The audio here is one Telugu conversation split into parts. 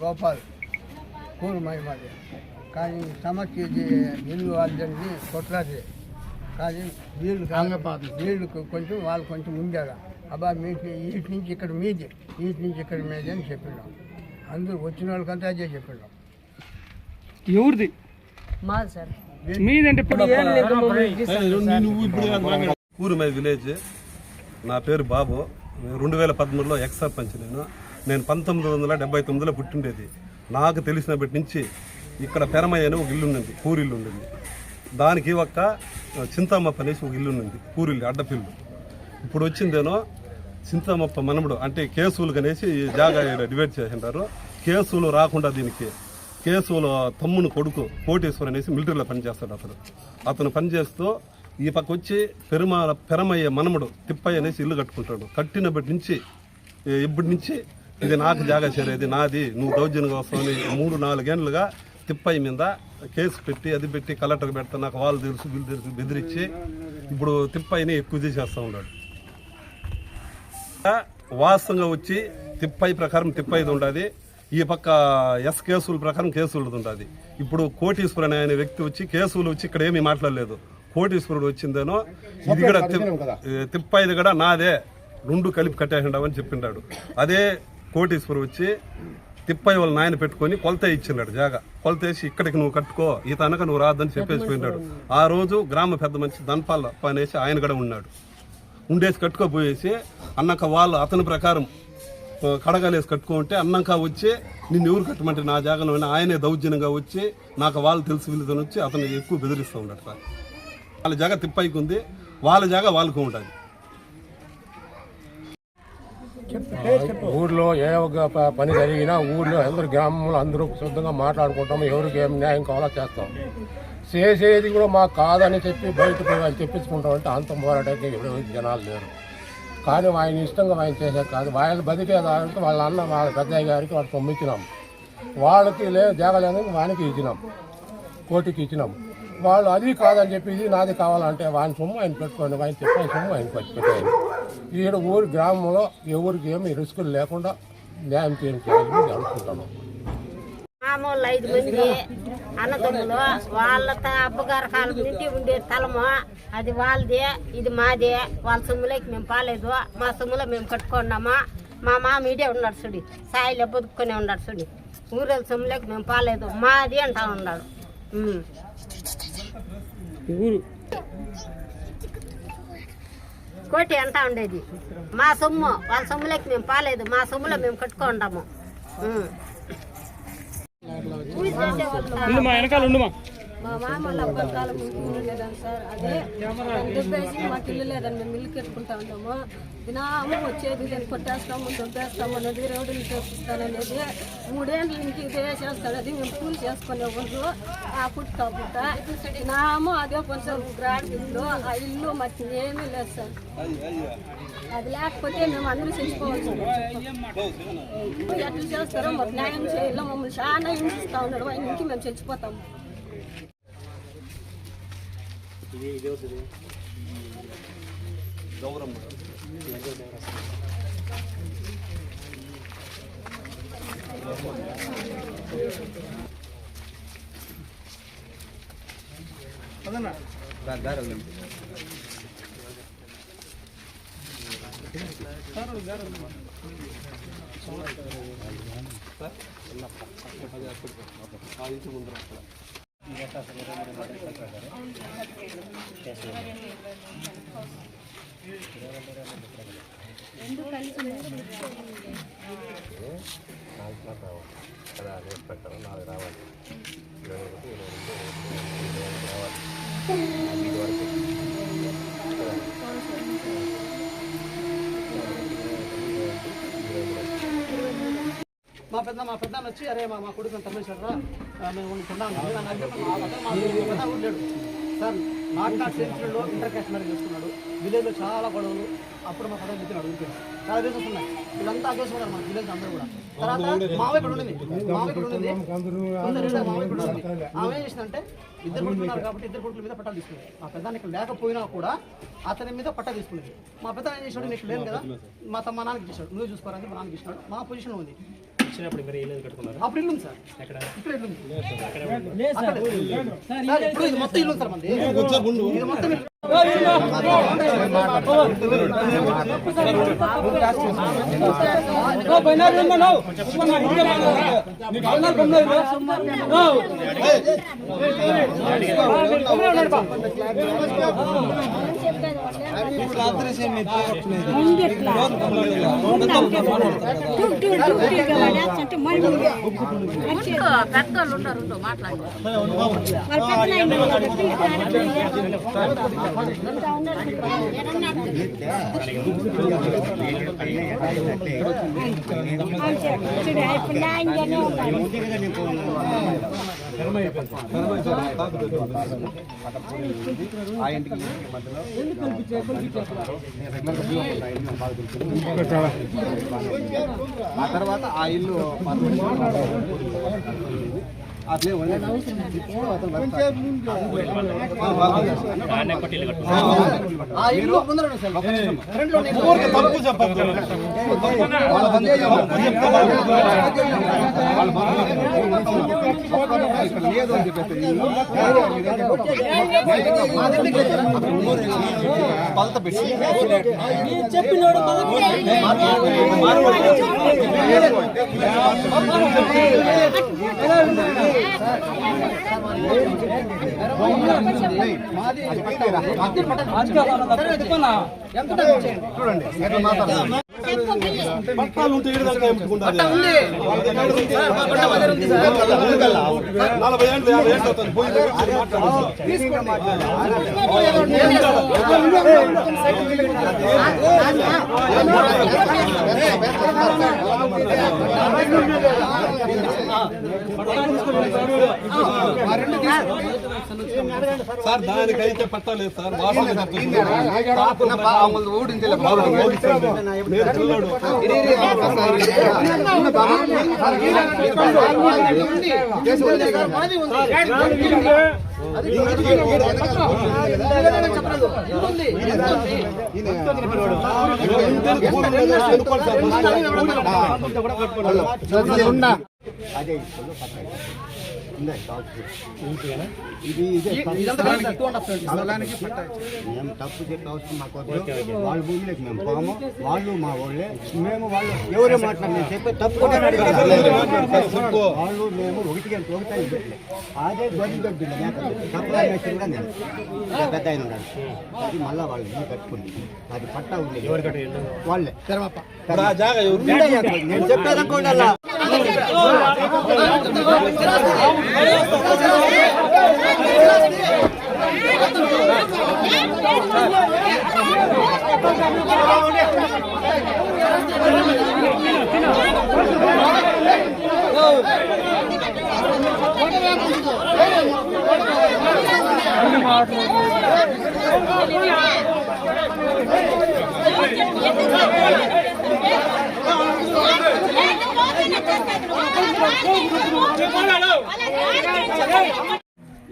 గోపాల్ కూరు మాది కానీ సమస్య ఇల్లు వాళ్ళని కొట్లాది కానీ వీళ్ళు కొంచెం వాళ్ళు కొంచెం ఉండారు. అబ్బా మీకు వీటి నుంచి ఇక్కడ మీది, వీటి నుంచి ఇక్కడ మీది అని చెప్పినాం. అందరూ వచ్చిన వాళ్ళకంతా అదే చెప్పినాం. ఎవరిది మాది సార్ మీదంటే కూరుమై విలేజ్. నా పేరు బాబు. 2013లో ఎక్స్ సర్పంచ్. నేను 1979లో పుట్టిండేది. నాకు తెలిసినప్పటి నుంచి ఇక్కడ పెరమయ్య అని ఒక ఇల్లు ఉండింది, పూరిల్లు ఉండింది. దానికి ఒక చింతామప్ప అనేసి ఒక ఇల్లు ఉండింది, పూరిల్లు అడ్డపిల్లు. ఇప్పుడు వచ్చిందేనో చింతామప్ప మనముడు అంటే కేసులు కనేసి జాగా డివైడ్ చేసింటారు. కేసులు రాకుండా దీనికి కేసులు తమ్ముని కొడుకు కోటేశ్వర్ అనేసి మిలిటరీలో పనిచేస్తాడు. అతను పనిచేస్తూ ఈ పక్క వచ్చి పెరమయ్య మనముడు తిప్పయ్య అనేసి ఇల్లు కట్టుకుంటాడు. కట్టినప్పటి నుంచి ఇప్పటి నుంచి ఇది నాకు జాగా చేరేది, నాది, నువ్వు దౌర్జన్యంగా వస్తామని 3-4 ఏళ్ళుగా తిప్పయ్య మీద కేసు పెట్టి అది పెట్టి కలెక్టర్ పెడతా, నాకు వాళ్ళు తెలుసు వీళ్ళు తెలుసు బెదిరించి ఇప్పుడు తిప్పయ్యని ఎక్కువ చేసేస్తూ ఉన్నాడు. వాస్తవంగా వచ్చి తిప్పయ్య ప్రకారం తిప్పయ్యది ఉంటుంది, ఈ పక్క ఎస్ కేసుల ప్రకారం కేసులది ఉంటుంది. ఇప్పుడు కోటీశ్వరుడు అనే వ్యక్తి వచ్చి కేసులు వచ్చి ఇక్కడ ఏమీ మాట్లాడలేదు. కోటీశ్వరుడు వచ్చిందేనో ఇది కూడా తిప్పయ్యది కూడా నాదే, 2 కలిపి కట్టేసిండామని చెప్పిండాడు. అదే కోటీశ్వరుడు వచ్చి తిప్పయ్య వాళ్ళ నాయన పెట్టుకొని కొలత ఇచ్చిన్నాడు. జాగా కొలత వేసి ఇక్కడికి నువ్వు కట్టుకో, ఈ తనక నువ్వు రాదని చెప్పేసి పోయినాడు. ఆ రోజు గ్రామ పెద్ద మనిషి ధన్పాల అనేసి ఆయన కూడా ఉన్నాడు. ఉండేసి కట్టుకోపోయేసి అన్నాక వాళ్ళు అతని ప్రకారం కడగాలేసి కట్టుకుంటే అన్నాక వచ్చి నిన్ను ఎవరు కట్టమంటే నా జాగాలో ఆయనే దౌర్జన్యంగా వచ్చి నాకు వాళ్ళు తెలిసి వీళ్ళతో వచ్చి అతను ఎక్కువ బెదిరిస్తూ ఉన్నాడు. సార్ వాళ్ళ జాగా తిప్పైకి ఉంది, వాళ్ళ జాగా వాళ్ళకు ఉంటుంది. ఊర్లో ఏ ఒక పని జరిగినా ఊర్లో అందరూ గ్రామంలో అందరూ శుద్ధంగా మాట్లాడుకుంటాము. ఎవరికి ఏం న్యాయం కావాలో చేస్తాం. చేసేది కూడా మాకు కాదని చెప్పి బయటకు చెప్పించుకుంటామంటే అంత పోరాటానికి ఎవరు జనాలు లేరు. కానీ ఆయన ఇష్టంగా ఆయన చేసేది కాదు. వాళ్ళు బతికేదానికి వాళ్ళ అన్న వాళ్ళ పెద్దయ్య గారికి వాళ్ళు పంపించినాం. వాళ్ళకి జాగలేదని వానికి ఇచ్చినాం, కోటికి ఇచ్చినాం. వాళ్ళు అది కాదని చెప్పి ఇది నాది కావాలంటే వాని సొమ్ము ఆయన పెట్టుకోండి, ఆయన చెప్పిన సొమ్ము ఆయన పెట్టేయండి. ఈడ ఊరి గ్రామంలో ఎవరికి ఏమి రిస్కులు లేకుండా న్యాయం చేయాలని అనుకుంటాము. మామూలు 5 మంది అన్నదమ్ములు, వాళ్ళ అబ్బగారి కాలం నుండి ఉండే స్థలము అది వాళ్ళదే, ఇది మాదే. వాళ్ళ సొమ్ములోకి మేము పాలేదు, మా సొమ్ములో మేము కట్టుకున్నామా. మా మామ ఇడే ఉన్నాడు చూడి, సాయిలో బతుక్కునే ఉన్నాడు చూడి. ఊరేళ్ళ సొమ్ములోకి మేము పాలేదు, మాది అంటా ఉన్నాడు. కోటి అంటా ఉండేది మా సొమ్ము, వాళ్ళ సొమ్ములోకి మేము పాలేదు, మా సొమ్ములో మేము కట్టుకుంటాము. మా మామూలు అబ్బాయి కాలం ఉండేదాన్ని సార్. అదే దుబ్బేసి మాకు ఇల్లు లేదని మేము ఇల్లు కట్టుకుంటా ఉంటాము. దినాము వచ్చేది దాన్ని కొట్టేస్తాము, దుబ్బేస్తాము అనేది, రోడ్డులు చేపిస్తాననేది 3 ఏళ్ళ నుంచి ఇదే చేస్తానది. మేము పూలు చేసుకునే వాళ్ళు ఆ పుట్టుకపోత దినాము అదే కొంచెం గ్రాడ్ ఇల్లు, ఆ ఇల్లు మాకు ఏమీ లేదు సార్. అది లేకపోతే మేము అందరూ చచ్చిపోవచ్చు. ఎట్లా చేస్తారో మాకు న్యాయం చేయాలో మమ్మల్ని చాలా హింసిస్తూ ఉన్నాడు. ఆయన నుంచి మేము చచ్చిపోతాము. మా పెద్ద వచ్చి అరే మా కొడుకు తమ్మేశారా మేము కొన్నాము లేడు సార్. నాట్ సెంచరీలో ఇంటర్ క్యాస్ట్ మ్యారేజ్ చేసుకున్నాడు. విలేజ్లో చాలా గొడవలు. అప్పుడు మా పెద్ద అడుగుతాడు చాలా రీజన్స్ ఉన్నాయి. వీళ్ళంతా కేసు కూడా మన విలేజ్ అందరూ కూడా. తర్వాత మావయ్య ఇక్కడ ఉండింది, మావయ్య ఇక్కడ ఉండింది, మావయ్య ఇక్కడ ఉంది. ఆమె ఏం చేసిందంటే ఇద్దరు కొడుకున్నారు కాబట్టి ఇద్దరు కొడుకుల మీద పట్టాలు తీసుకునేది. మా పెద్దాన్ని ఇక్కడ లేకపోయినా కూడా అతని మీద పట్టా తీసుకునేది. మా పెద్ద ఏం చేసాడు, నీకు లేను కదా మా నాన్నకి చేశాడు, నువ్వు చూసుకోవాలని మా నాన్నకి ఇచ్చినాడు. మా పొజిషన్లో ఉంది. అప్పుడు ఇల్లు ఉంది సార్, ఇక్కడ ఇల్లు ఉంది. ఇప్పుడు ఇది మొత్తం ఇల్లు ఉంది సార్, మంది ఇది మొత్తం ఇల్లు. పెద్దోళ్ళు ఉన్నారు మాట్లాడారు. ఆ తర్వాత ఆ ఇల్లు అట్లే ఆ ఇల్లు ముందర తప్పు చెప్పద్దు. లేదు అని చెప్పేసి కొలత పెట్టి చెప్పినోడు చూడండి ఎట్లా మాట్లాడుతున్నారు. పట్టాలు ఉంటే ఈడ దాకా ఏముంటుంది? 40 ఏళ్ళు 50 ఏళ్ళు అవుతుంది. పోయి సార్ దానికైతే పట్టాలేదు సార్. అదే మేము తప్పు చెప్పే అవసరం మాకు వాళ్ళ భూమిలోకి మేము పోము, వాళ్ళు మా వాళ్ళే, మేము వాళ్ళు ఎవరే మాట్లాడి చెప్పే తప్పు కూడా వాళ్ళు మేము ఒకటికి అదే గొడ్డు తప్పు కూడా నేను పెద్ద అయిన ఉండాలి. అది మళ్ళీ వాళ్ళు ఇల్లు కట్టుకుంది, అది పట్టా ఉంది వాళ్ళే. నేను చెప్పేదనుకోండి అలా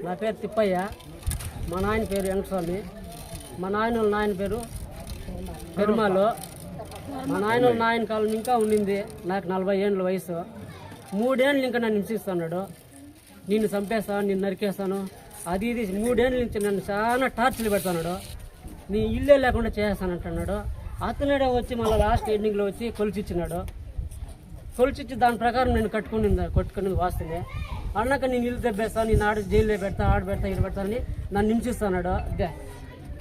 నా పేరు తిప్పయ్య, మా నాయన పేరు వెంకటస్వామి, మా నాయన పేరు పెరుమాలు. మా నాయన కాలం ఇంకా ఉండింది. నాకు 40 ఏళ్ళ వయసు. 3 ఏళ్ళు ఇంకా నన్ను హింసిస్తున్నాడు. నిన్ను చంపేస్తాను, నిన్ను నరికేస్తాను, అది ఇది 3 ఏళ్ళ నుంచి నన్ను చాలా టార్చర్లు పెడుతున్నాడు. నీ ఇల్లే లేకుండా చేస్తానంటున్నాడు. అతనుడే వచ్చి మళ్ళీ లాస్ట్ ఎండింగ్లో వచ్చి కొలిచిచ్చినాడు. కొలిచిచ్చి దాని ప్రకారం నేను కొట్టుకునేది వాస్తవే. అన్నాక నేను ఇల్లు తెప్పేస్తాను, నేను ఆడ జైల్లో పెడతా, ఆడ పెడతా, ఇల్లు పెడతానని నన్ను హింసిస్తున్నాడు. అదే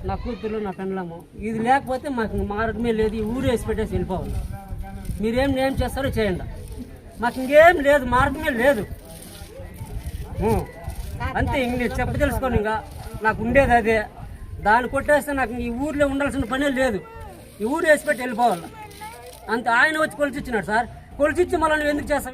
నా కూతురు, నా పెండ్లము. ఇది లేకపోతే మాకు మార్గమే లేదు. ఈ ఊరు వేసి పెట్టేసి వెళ్ళిపోవాలి. మీరేం చేస్తారో చేయండి, మాకు ఇంకేం లేదు, మార్గమే లేదు. అంతే, ఇంక నేను చెప్ప తెలుసుకోను. ఇంకా నాకు ఉండేది అదే. దాన్ని కొట్టేస్తే నాకు ఈ ఊర్లో ఉండాల్సిన పనే లేదు. ఈ ఊరు వేసి పెట్టి వెళ్ళిపోవాలి అంతే. ఆయన వచ్చి కొలిచిచ్చినాడు సార్. కొలిచిచ్చి మళ్ళీ నువ్వు ఎందుకు చేస్తావు?